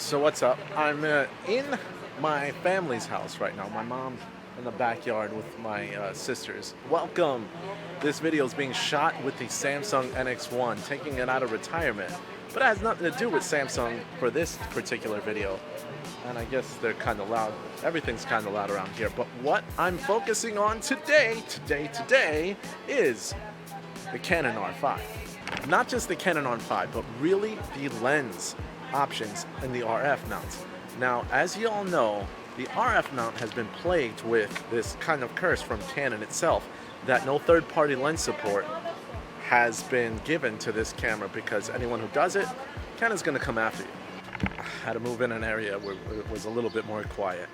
So what's up? I'm in my family's house right now. My mom in the backyard with my sisters. Welcome! This video is being shot with the Samsung NX1, taking it out of retirement. But it has nothing to do with Samsung for this particular video. And I guess they're kind of loud. Everything's kind of loud around here. But what I'm focusing on today is the Canon R5. Not just the Canon R5, but really the lens options in the RF mounts. Now, as you all know, the RF mount has been plagued with this kind of curse from Canon itself that no third-party lens support has been given to this camera, because anyone who does it, Canon's going to come after you. I had to move in an area where it was a little bit more quiet.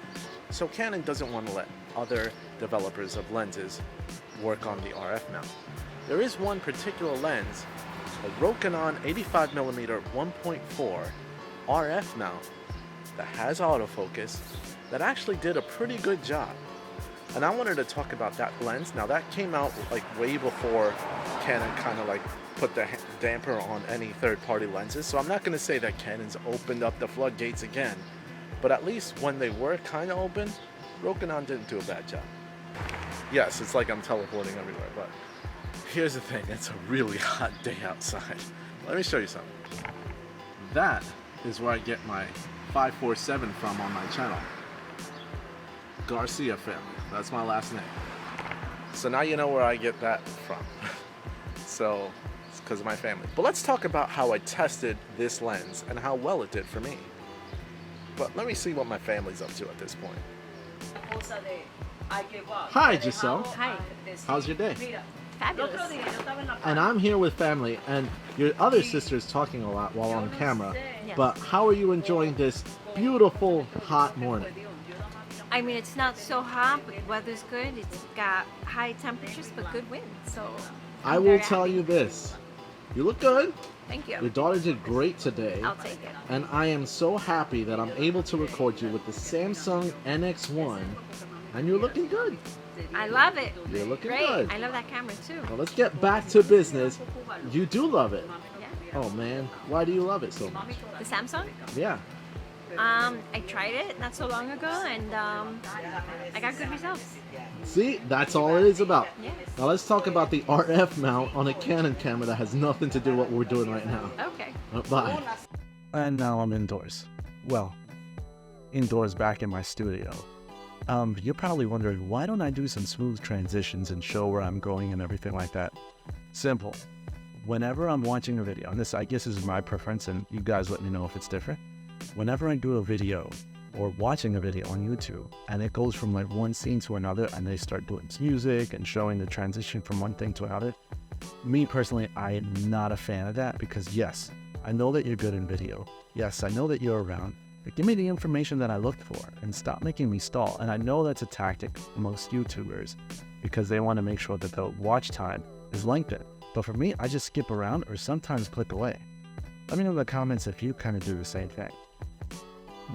So Canon doesn't want to let other developers of lenses work on the RF mount. There is one particular lens, a Rokinon 85mm 1.4 RF mount that has autofocus that actually did a pretty good job. And I wanted to talk about that lens. Now that came out like way before Canon kind of like put the damper on any third-party lenses. So I'm not going to say that Canon's opened up the floodgates again, but at least when they were kind of open, Rokinon didn't do a bad job. Yes, it's like I'm teleporting everywhere, but here's the thing, it's a really hot day outside. Let me show you something. That is where I get my 547 from on my channel. Garcia family, that's my last name. So now you know where I get that from. So it's because of my family. But let's talk about how I tested this lens and how well it did for me. But let me see what my family's up to at this point. Hi Giselle. Hi. How's your day? Fabulous. And I'm here with family, and your other sister's talking a lot while on camera. Yes. But how are you enjoying this beautiful hot morning? I mean, it's not so hot, but the weather's good. It's got high temperatures, but good wind. So I will tell you this. You look good. Thank Your you. daughter did great today. I'll take it. And I am so happy that I'm able to record you with the Samsung NX1. And you're looking good. I love it. You're looking Great. good. I love that camera too. Well, let's get back to business. You do love it. Yeah. Oh man, why do you love it so much? The Samsung. Yeah. I tried it not so long ago, and I got good results. See, that's all it is about. Yes. Now let's talk about the RF mount on a Canon camera that has nothing to do with what we're doing right now. Okay. Bye. And now I'm indoors. Well, indoors back in my studio. You're probably wondering, why don't I do some smooth transitions and show where I'm going and everything like that? Simple. Whenever I'm watching a video, and this I guess is my preference, and you guys let me know if it's different. Whenever I do a video or watching a video on YouTube and it goes from like one scene to another and they start doing music and showing the transition from one thing to another, me personally, I am not a fan of that, because yes, I know that you're good in video. Yes, I know that you're around. But give me the information that I looked for and stop making me stall. And I know that's a tactic amongst YouTubers because they want to make sure that the watch time is lengthened. But for me, I just skip around or sometimes click away. Let me know in the comments if you kind of do the same thing.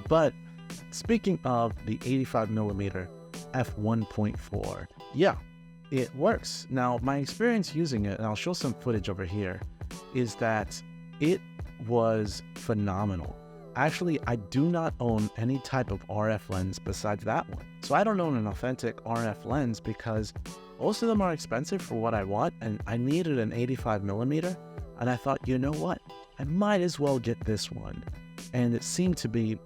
But speaking of the 85mm f1.4, yeah, it works. Now, my experience using it, and I'll show some footage over here, is that it was phenomenal. Actually, I do not own any type of RF lens besides that one. So I don't own an authentic RF lens because most of them are expensive for what I want, and I needed an 85mm, and I thought, you know what? I might as well get this one. And it seemed to be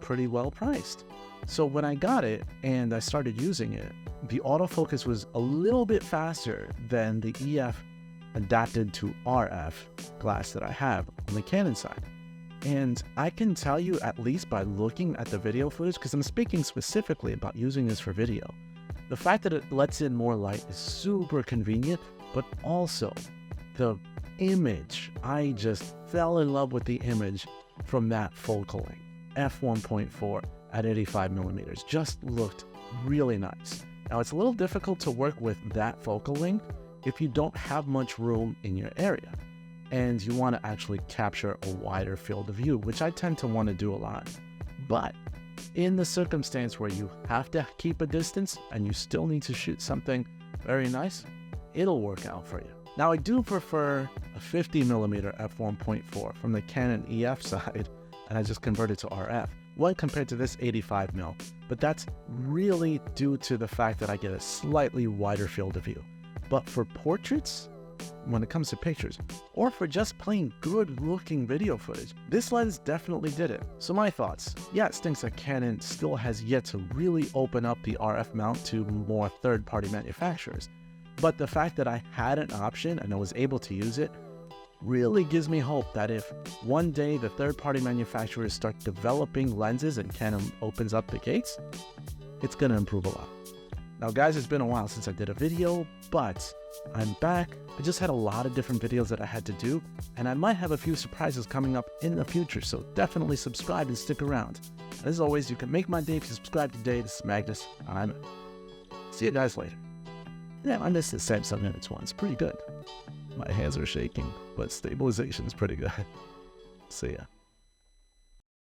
pretty well priced. So when I got it and I started using it, the autofocus was a little bit faster than the EF adapted to RF glass that I have on the Canon side. And I can tell you, at least by looking at the video footage, because I'm speaking specifically about using this for video, the fact that it lets in more light is super convenient, but also the image, I just fell in love with the image from that focal length. f1.4 at 85mm just looked really nice. Now it's a little difficult to work with that focal length if you don't have much room in your area and you want to actually capture a wider field of view, which I tend to want to do a lot. But in the circumstance where you have to keep a distance and you still need to shoot something very nice, it'll work out for you. Now, I do prefer a 50mm f1.4 from the Canon EF side and I just converted to RF. One compared to this 85mm, but that's really due to the fact that I get a slightly wider field of view. But for portraits, when it comes to pictures, or for just plain good looking video footage, this lens definitely did it. So my thoughts, yeah, it stinks that Canon still has yet to really open up the RF mount to more third-party manufacturers. But the fact that I had an option and I was able to use it really gives me hope that if one day the third-party manufacturers start developing lenses and Canon opens up the gates, it's gonna improve a lot. Now guys, it's been a while since I did a video, but I'm back. I just had a lot of different videos that I had to do, and I might have a few surprises coming up in the future, so definitely subscribe and stick around. And as always, you can make my day if you subscribe today. This is Magnus. See you guys later. Yeah, I missed the Samsung NX1. It's pretty good. My hands are shaking, but stabilization's pretty good. See ya.